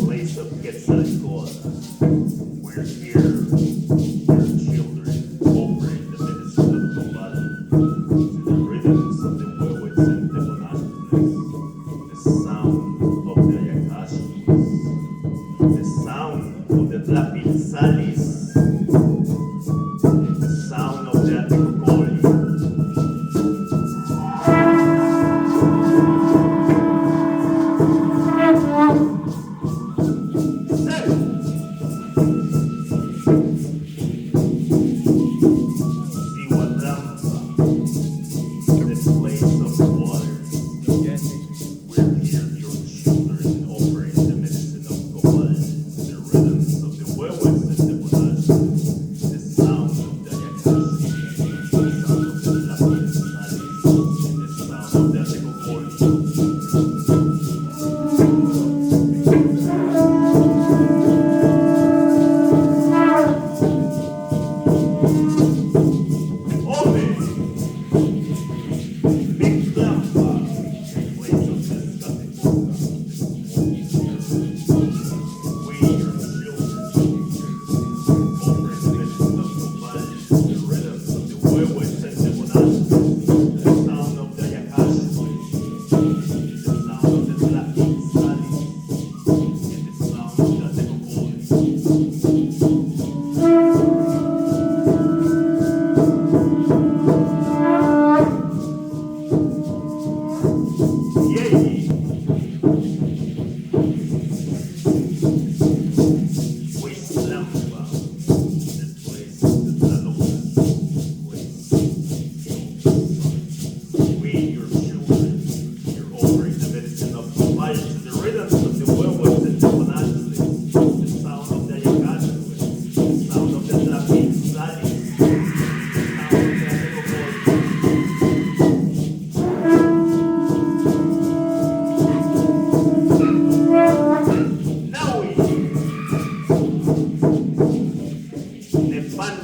Place of Quetzalcoatl. We're here, your children, offering the medicine of Cobal to the rhythms of the huehuets and the bonantes, the sound of the ayacashos, the sound of the tlapilzalis, the sound of the atecocoli.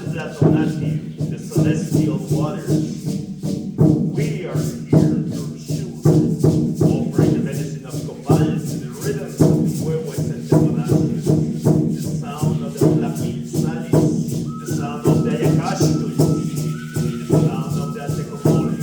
Tlalokan.Seattle, the celestial waters. We are here, your children, offering the medicine of Cobal to the rhythms of the huehuets and the bonantes, the sound of the tlapilzalis, the sound of the ayacashos, the sound of the atecocoli.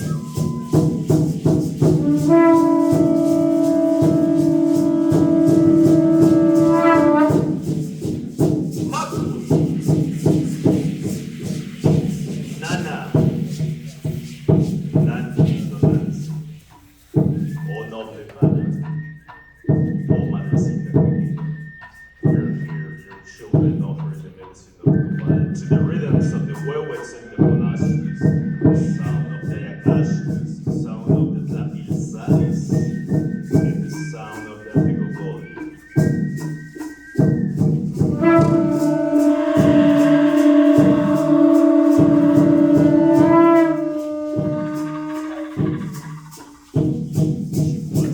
Children offering the medicine of Cobal to the rhythms of the huehuets and the bonantes, the sound of the ayacashos, the sound of the tlapilzalis, and the sound of the atecocoli. She was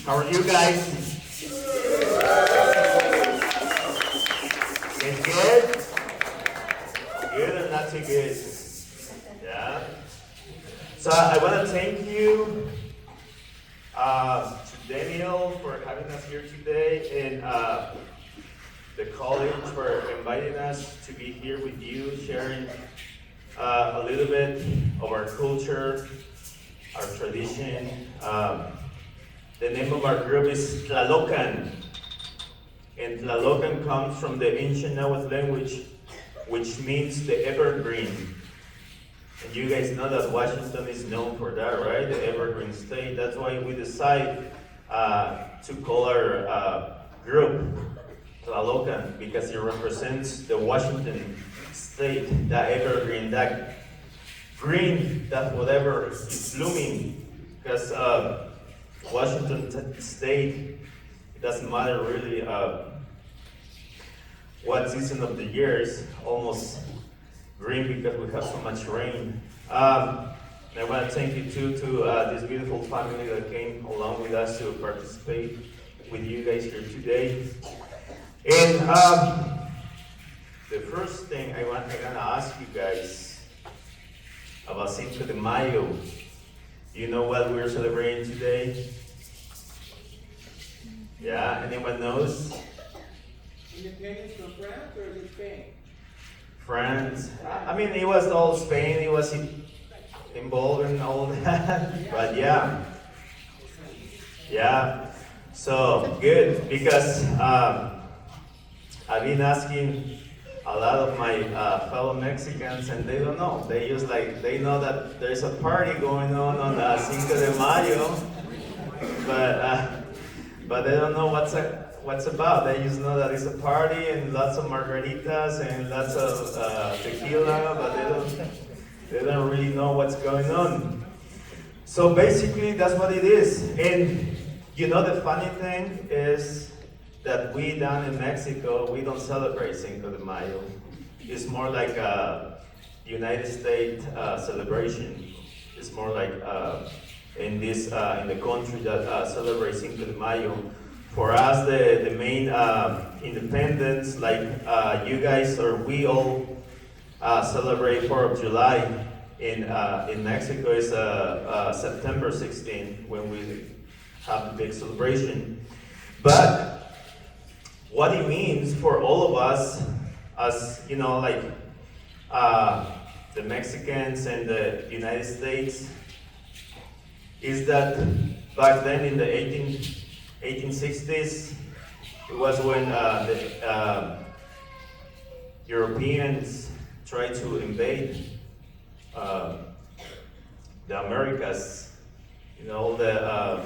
How are you guys? Good, good? Good or not too good? Yeah? So I want to thank you to Daniel for having us here today and the college for inviting us to be here with you, sharing a little bit of our culture, our tradition. The name of our group is Tlalokan. And Tlalokan comes from the ancient Nahuatl language, which means the evergreen. And you guys know that Washington is known for that, right? The evergreen state. That's why we decide to call our group Tlalokan, because it represents the Washington state, that evergreen, that green, that whatever is blooming. Because Washington state, it doesn't matter really what season of the year is, almost green because we have so much rain. I want to thank you too to this beautiful family that came along with us to participate with you guys here today. And the first thing I'm gonna ask you guys about Cinco de Mayo. Do you know what we're celebrating today? Yeah, anyone knows? Independence from France or is it Spain? France. I mean, it was all Spain. It was involved in all that. But yeah. So good, because I've been asking a lot of my fellow Mexicans, and they don't know. They just they know that there's a party going on Cinco de Mayo, but they don't know what's about. They just know that it's a party and lots of margaritas and lots of tequila, but they don't really know what's going on. So basically, that's what it is. And you know, the funny thing is that we down in Mexico, we don't celebrate Cinco de Mayo. It's more like a United States celebration. It's more like in the country that celebrates Cinco de Mayo. For us, the main independence, like you guys or we all celebrate 4th of July in Mexico is September 16th when we have the big celebration. But what it means for all of us, as you know, like the Mexicans and the United States, is that back then in the 1860s, it was when the Europeans tried to invade the Americas. You know, all the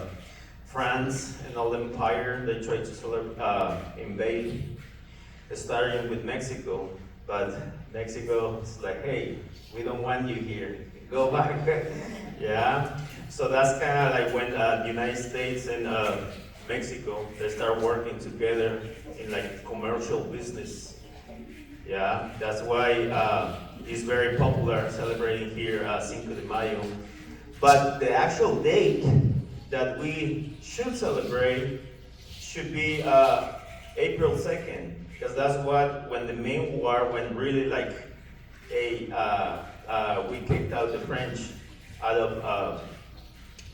France and all the empire, they tried to invade, starting with Mexico. But Mexico is like, hey, we don't want you here. Go back. Yeah. So that's kind of like when the United States and Mexico, they start working together in like commercial business. Yeah. That's why it's very popular celebrating here Cinco de Mayo. But the actual date that we should celebrate should be April 2nd, because that's when the main war, when really like we kicked out the French out of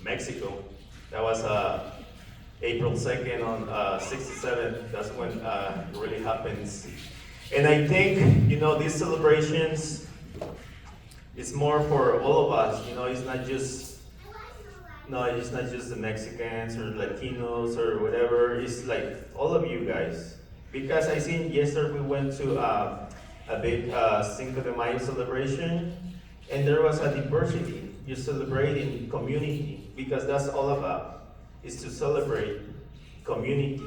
Mexico. That was April 2nd on 67. That's when it really happens. And I think, you know, these celebrations, it's more for all of us. You know, it's not just the Mexicans or Latinos or whatever. It's like all of you guys. Because I seen yesterday we went to a big Cinco de Mayo celebration, and there was a diversity. You're celebrating community, because that's all about, is to celebrate community.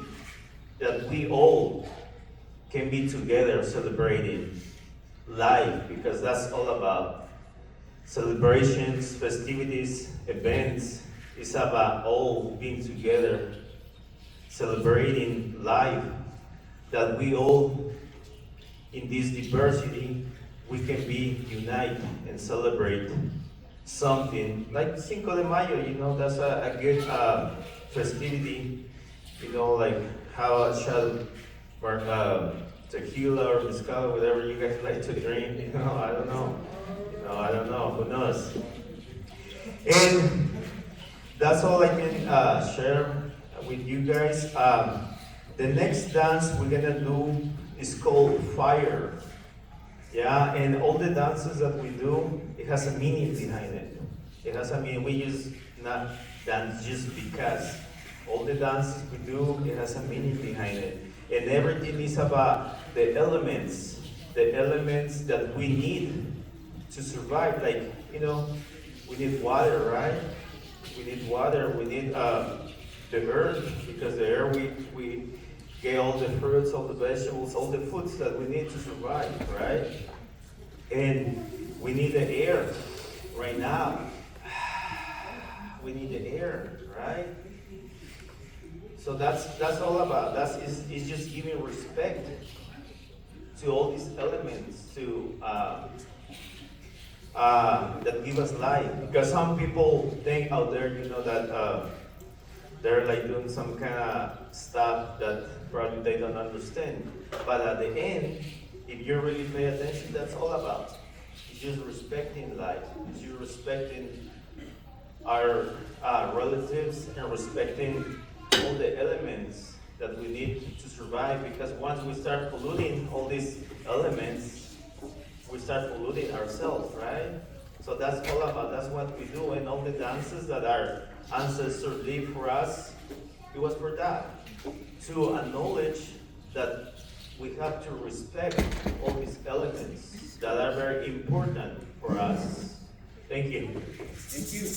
That we all can be together celebrating life, because that's all about. Celebrations, festivities, events, it's about all being together, celebrating life, that we all, in this diversity, we can be united and celebrate something like Cinco de Mayo. You know, that's a good festivity. You know, like how a shot of tequila or mezcal, whatever you guys like to drink. You know, I don't know. I don't know. Who knows? And that's all I can share with you guys. The next dance we're gonna do is called Fire. Yeah, and all the dances that we do, it has a meaning behind it. It has a meaning. We just not dance just because. All the dances we do, it has a meaning behind it. And everything is about the elements that we need to survive. Like, you know, we need water, right? We need water. We need the earth, because the air we get all the fruits, all the vegetables, all the foods that we need to survive, right? And we need the air right now. We need the air, right? So that's all about. It's just giving respect to all these elements that give us life. Because some people think out there, that they're like doing some kind of stuff that probably they don't understand. But at the end, if you really pay attention, that's all about. It's just respecting life. It's just respecting our relatives and respecting all the elements that we need to survive. Because once we start polluting all these elements, we start polluting ourselves, right? So that's all about. That's what we do. And all the dances that our ancestors did for us, it was for that. To acknowledge that we have to respect all these elements that are very important for us. Thank you. Thank you.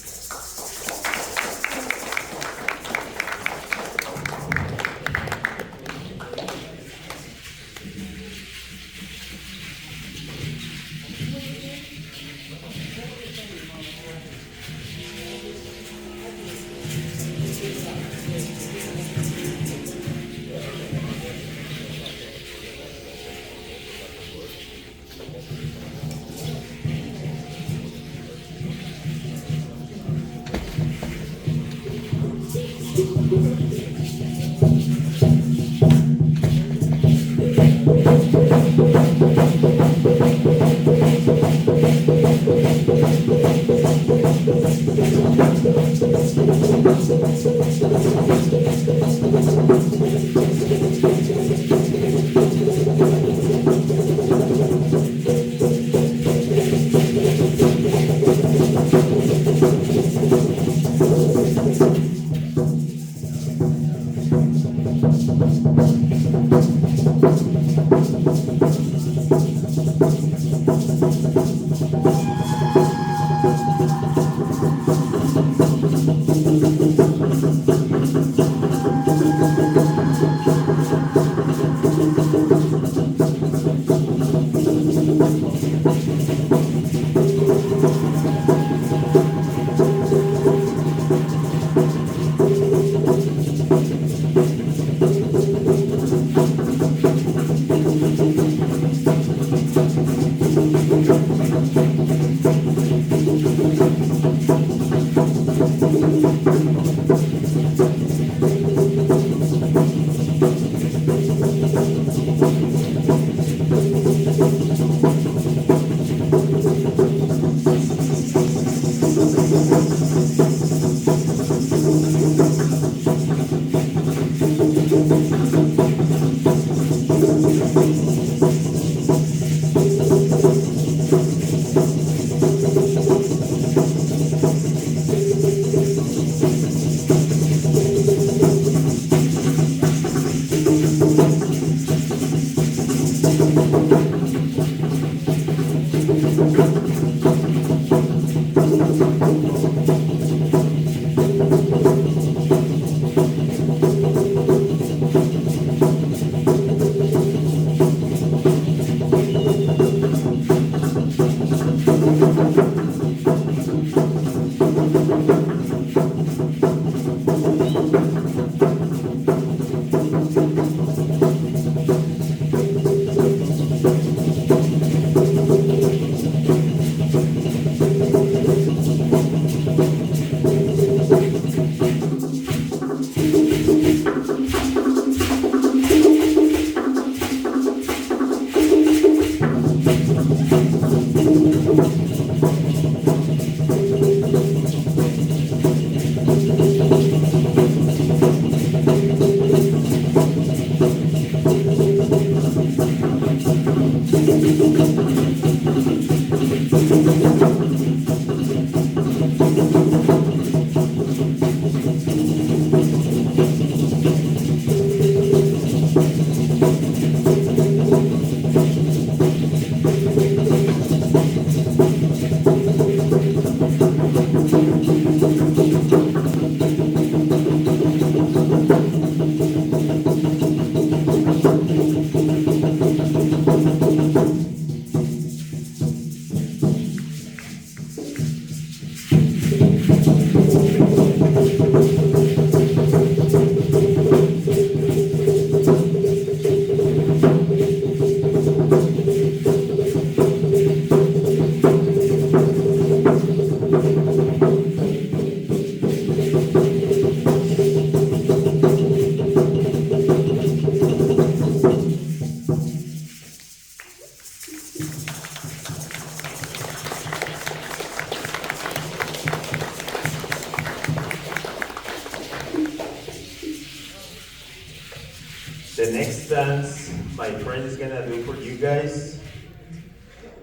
next dance my friend is gonna do for you guys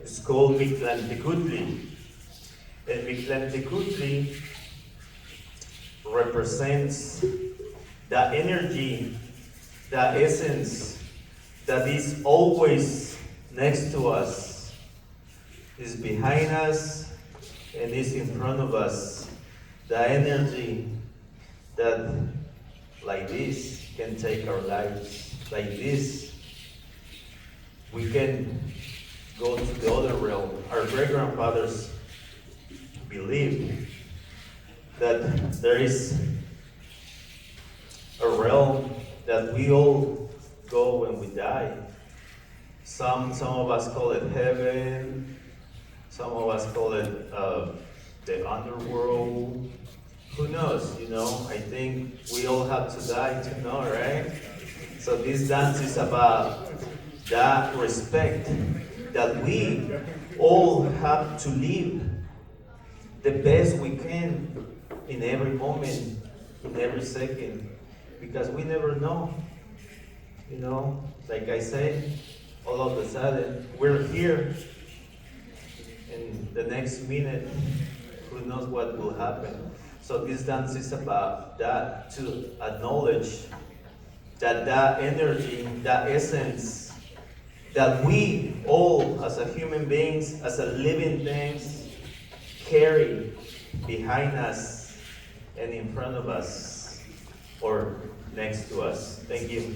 is called Mictlantecutli. And Mictlantecutli represents the energy, the essence that is always next to us, is behind us, and is in front of us. The energy that, like this, can take our lives. Like this, we can go to the other realm. Our great-grandfathers believed that there is a realm that we all go when we die. Some of us call it heaven. Some of us call it the underworld. Who knows? I think we all have to die to know, right? So this dance is about that respect that we all have to live the best we can in every moment, in every second, because we never know. Like I said, all of a sudden, we're here, and the next minute, who knows what will happen. So this dance is about that, to acknowledge that energy, that essence, that we all, as a human beings, as a living things, carry behind us and in front of us, or next to us. Thank you.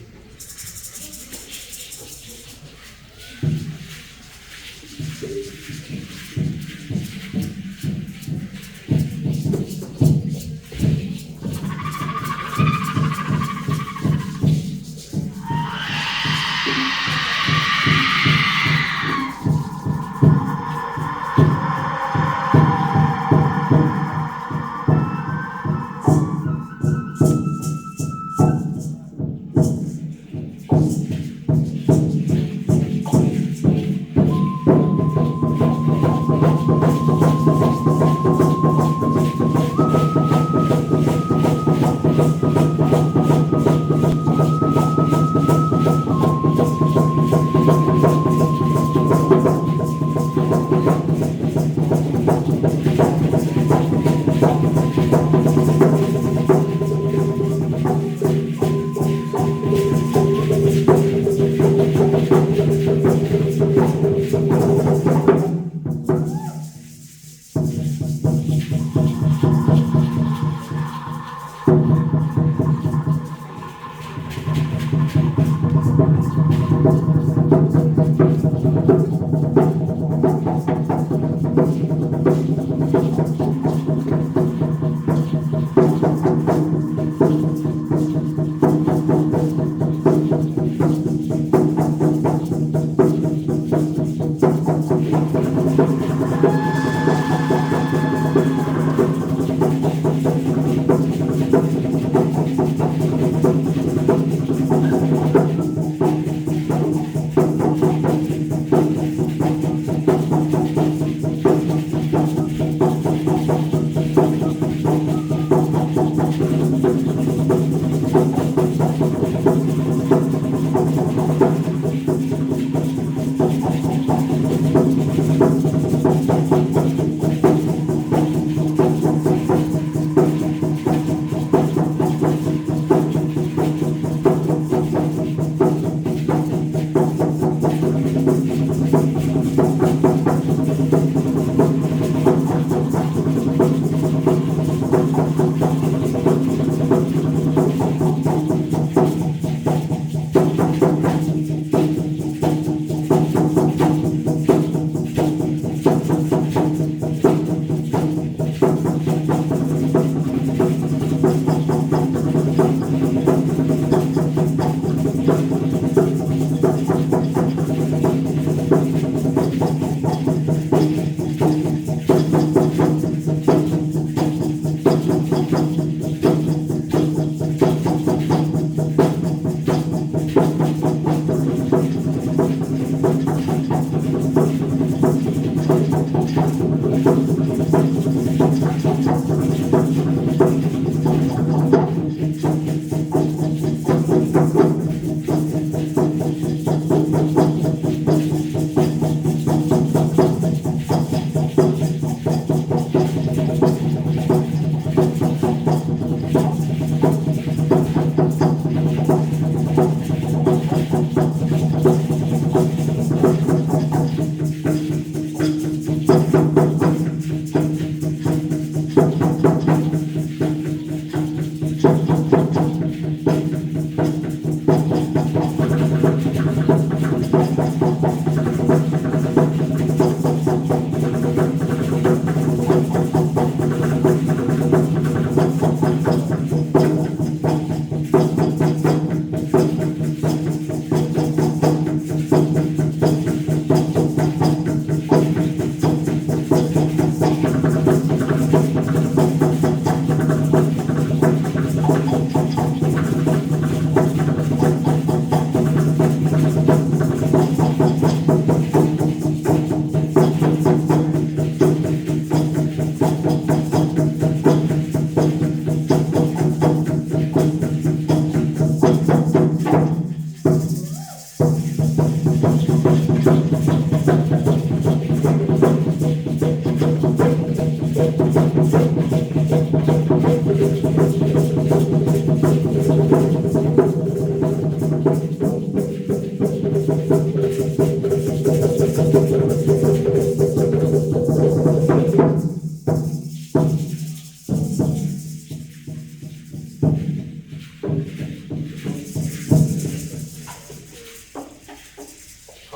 How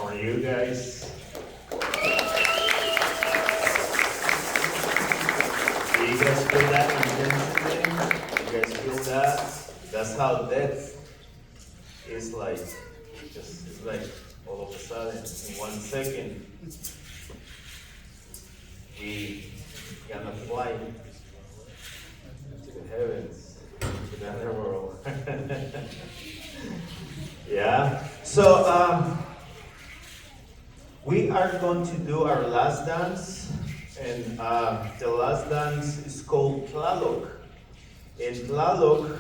are you guys? Do you guys feel that intensity? You guys feel that? That's how death is like. It's like all of a sudden, in 1 second, we gonna fly to the heavens, to the underworld. Yeah. So we are going to do our last dance, and the last dance is called Tlalok. In Tlalok,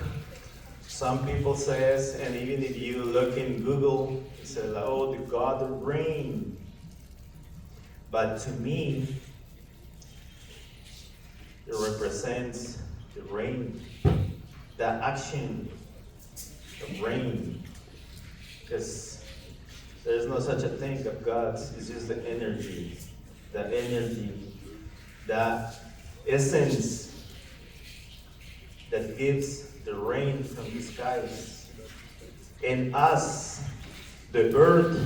some people says, and even if you look in Google, it says, oh, the god of rain. But to me, it represents the rain, the action of rain. Because there's no such a thing of gods, it's just the energy, the essence that gives the rain from the skies. And us, the earth,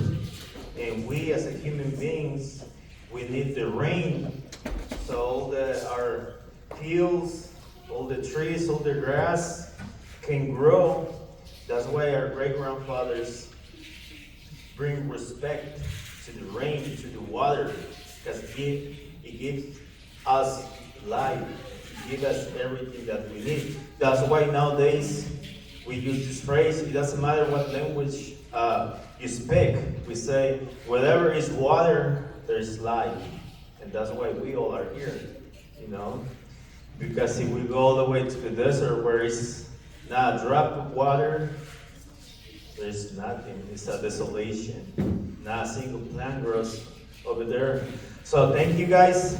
and we as a human beings, we need the rain. So all our fields, all the trees, all the grass can grow. That's why our great-grandfathers bring respect to the rain, to the water, because it gives us life, it gives us everything that we need. That's why nowadays we use this phrase, it doesn't matter what language you speak, we say, wherever is water, there's life. And that's why we all are here, you know? Because if we go all the way to the desert where it's not a drop of water, there's nothing. It's a desolation. Not a single plant grows over there. So thank you guys.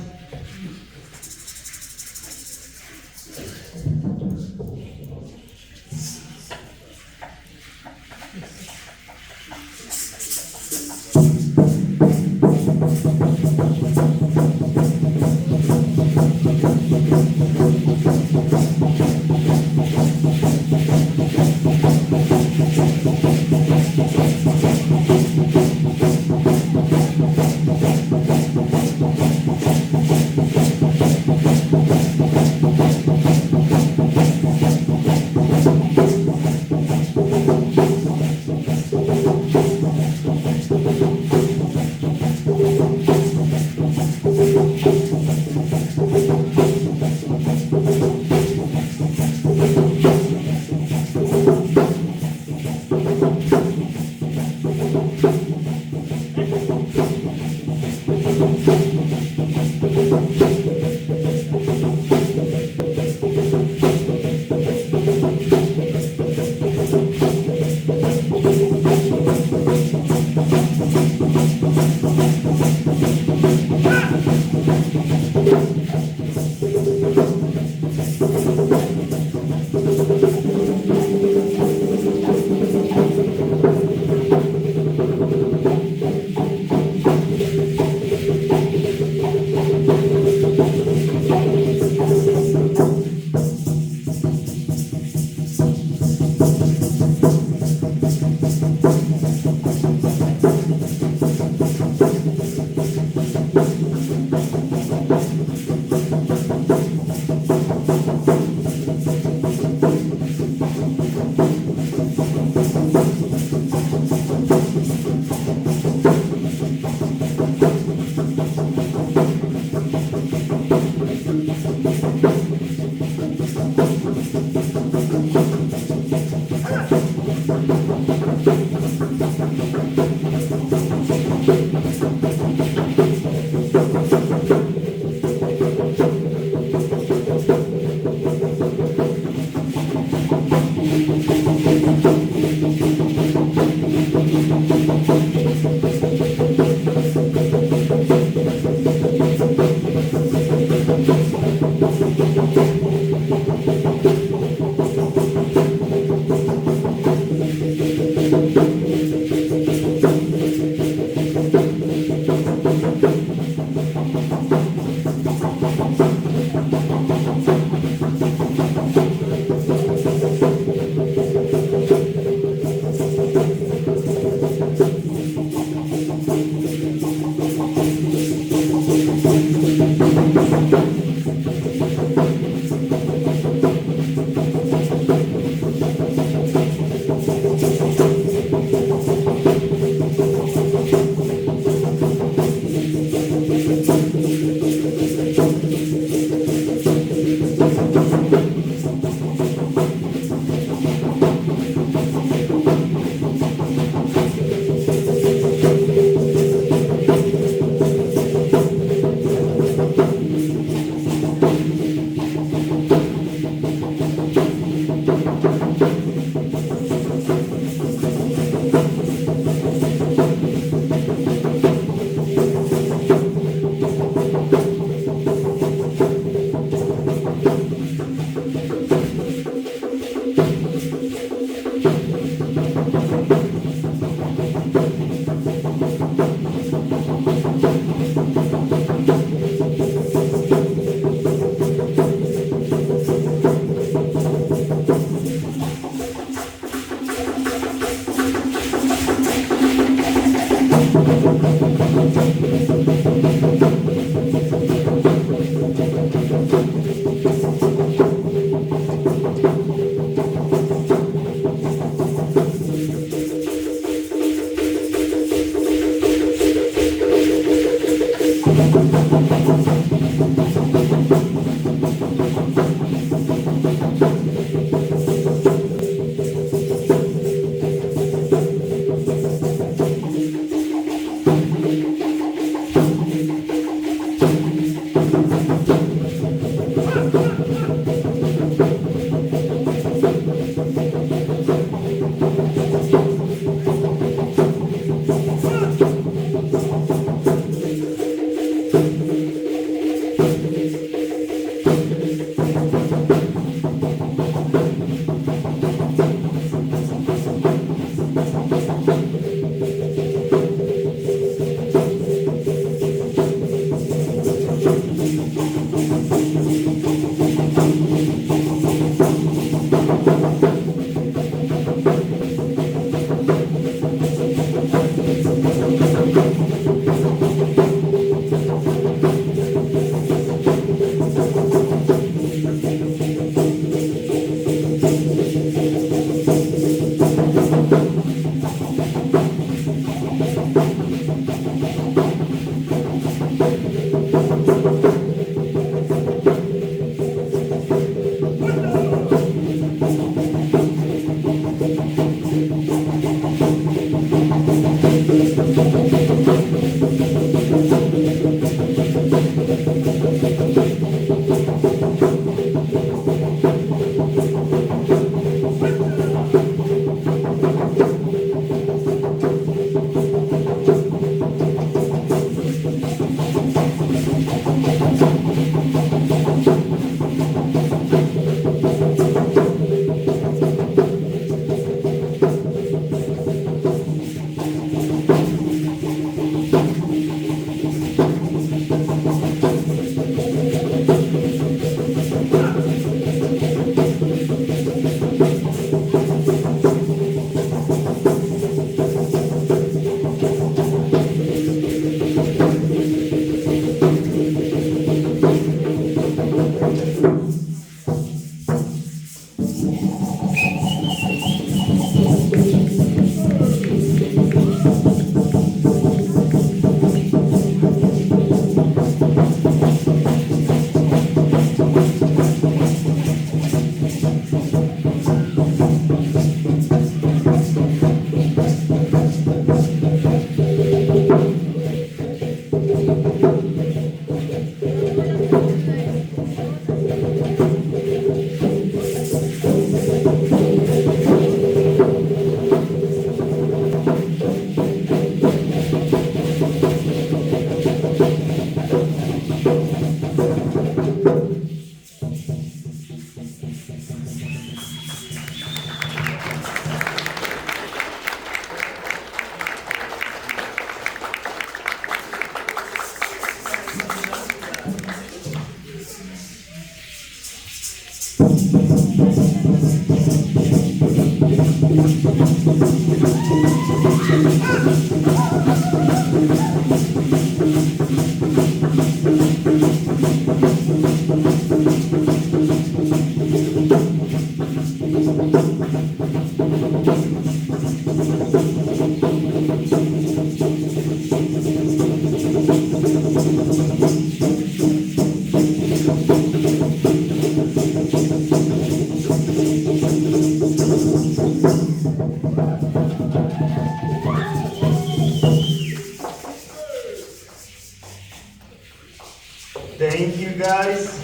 Thank you guys.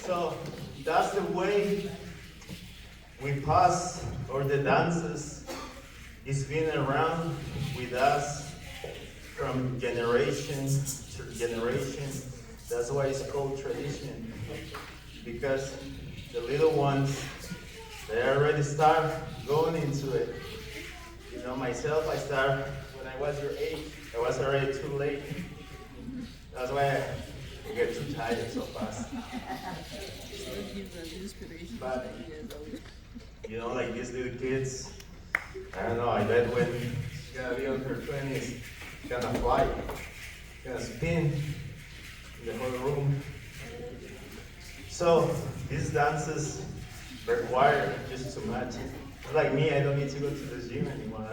So that's the way we pass, or the dances. It's been around with us from generation to generation. That's why it's called tradition. Because the little ones, they already start going into it. You know, myself, I started when I was your age. I was already too late. That's why I get too tired so fast. But, you know, like these little kids, I don't know, I bet when she's gonna be on her 20s, gonna fly, gonna spin in the whole room. So these dances require just too much. Like me, I don't need to go to the gym anymore.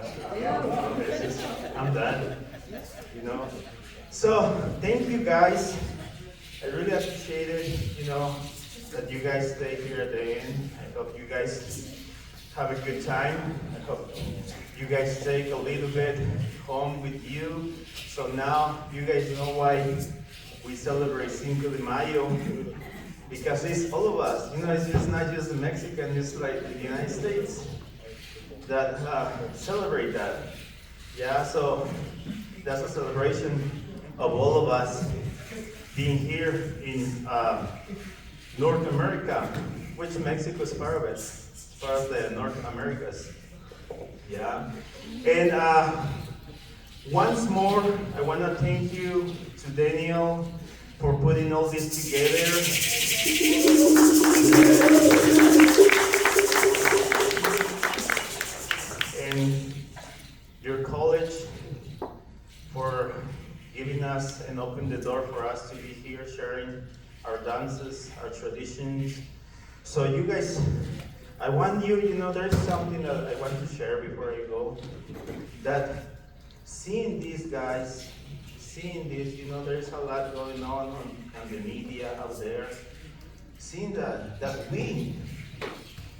I'm done, you know. So thank you guys. I really appreciate it, you know, that you guys stay here at the end. I hope you guys have a good time. I hope you guys take a little bit home with you. So now you guys know why we celebrate Cinco de Mayo. Because it's all of us, you know, it's just not just the Mexican, it's like the United States that celebrate that. Yeah, so that's a celebration of all of us being here in North America, which Mexico is part of it. It's part of the North Americas. Yeah. And once more, I want to thank you to Daniel for putting all this together. And your college for giving us and opening the door for us to be here sharing our dances, our traditions. So you guys, I want you, you know, there's something that I want to share before I go. That seeing these guys, seeing this, you know, there's a lot going on the media out there. Seeing that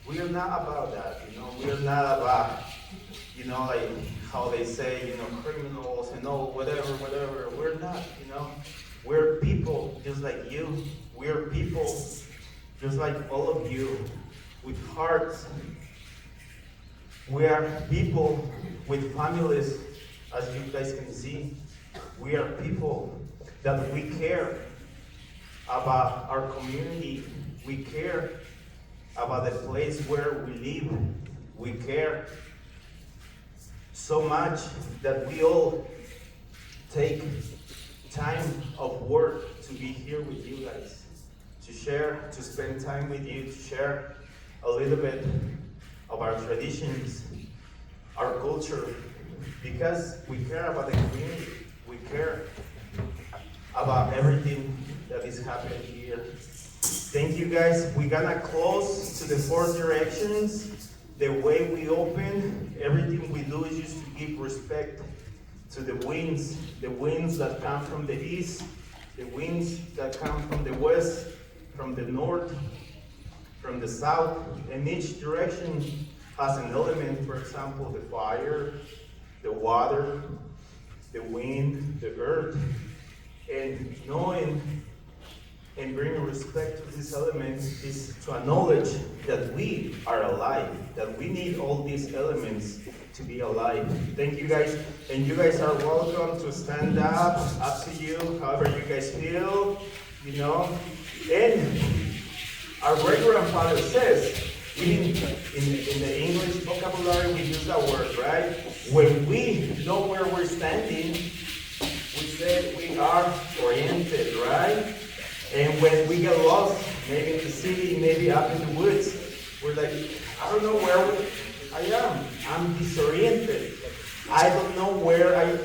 we are not about that, you know, we are not about, you know, like how they say, you know, criminals and all, whatever. We're not, you know. We're people just like you. We're people just like all of you with hearts. We are people with families, as you guys can see. We are people that we care about our community. We care about the place where we live. We care so much that we all take time of work to be here with you guys, to share, to spend time with you, to share a little bit of our traditions, our culture, because we care about the community. We care about everything that is happening here. Thank you guys. We're gonna close to the four directions. The way we open, everything we do is just to give respect to the winds that come from the east, the winds that come from the west, from the north, from the south, and each direction has an element, for example, the fire, the water, the wind, the earth, and knowing and bringing respect to these elements is to acknowledge that we are alive, that we need all these elements to be alive. Thank you guys, and you guys are welcome to stand up to you, however you guys feel, you know. And our great-grandfather says, in the English vocabulary, we use that word, right? When we know where we're standing, we say we are oriented, right? And when we get lost, maybe in the city, maybe up in the woods, we're like, I don't know where I am. I'm disoriented. I don't know where I'm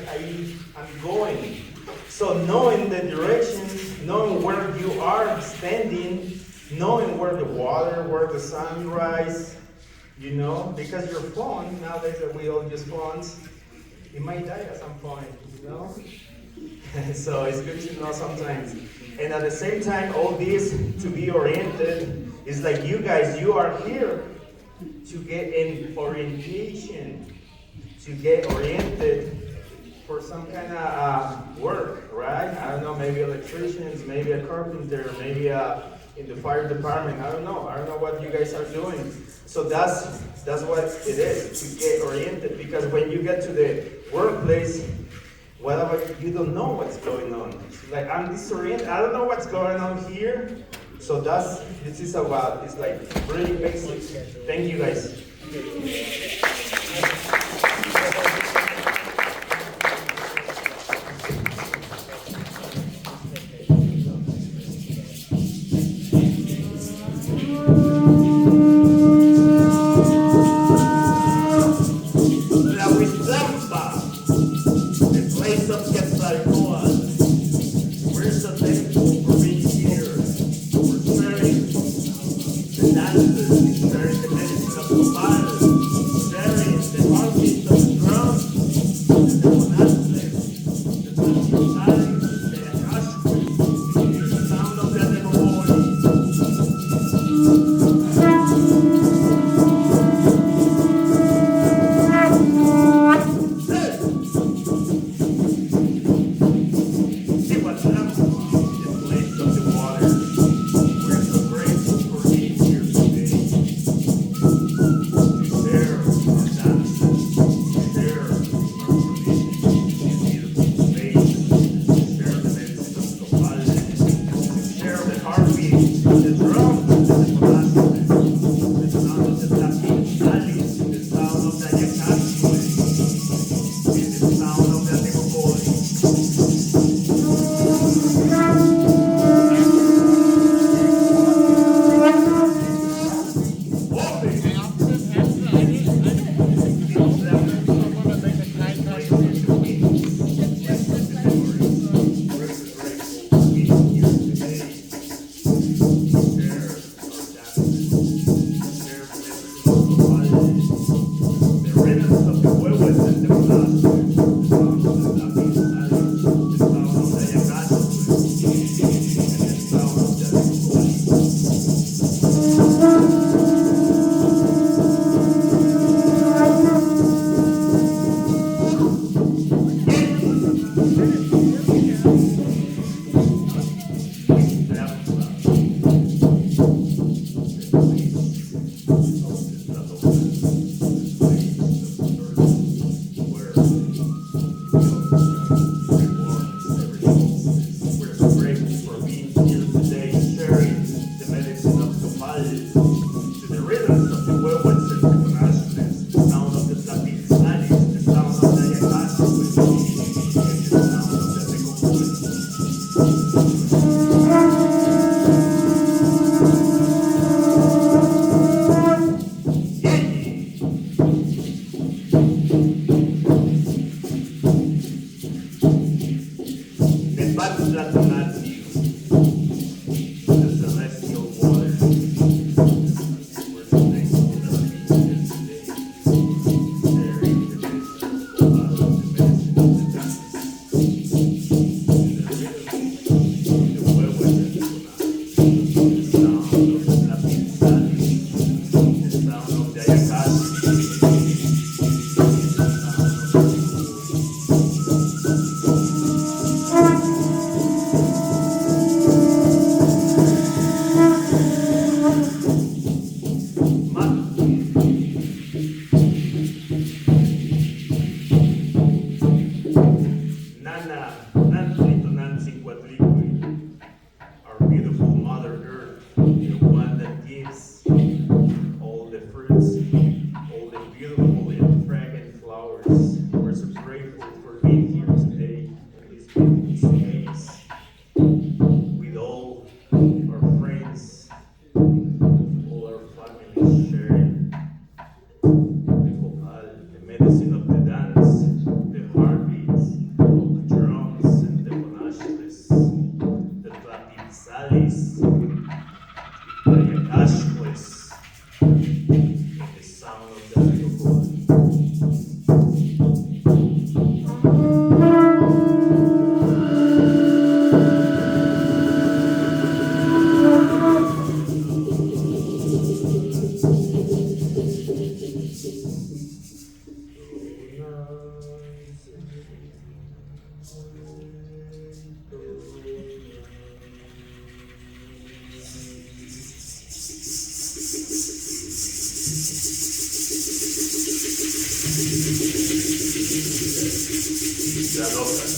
going. So knowing the directions, knowing where you are standing, knowing where the water, where the sun rise, you know, because your phone, nowadays that we all use phones, it might die at some point, you know? So it's good to know sometimes. And at the same time, all this to be oriented is like you guys, you are here to get an orientation, to get oriented for some kind of work, right? I don't know, maybe electricians, maybe a carpenter, maybe in the fire department. I don't know. I don't know what you guys are doing. So that's what it is, to get oriented. Because when you get to the workplace, whatever, you don't know what's going on. It's like, I'm disoriented. I don't know what's going on here. So this is about, it's like really basic. Thank you guys. La Huizampa, the place of Quetzalcoatl. We're so thankful for being here, for sharing the dances, sharing the medicine of the fire, sharing the heartbeat of the drums, the monastery, the Tacoma, the Akashku, the sound of the Demogorgon. The place of the water. We're so grateful for being here today. Tlalokan.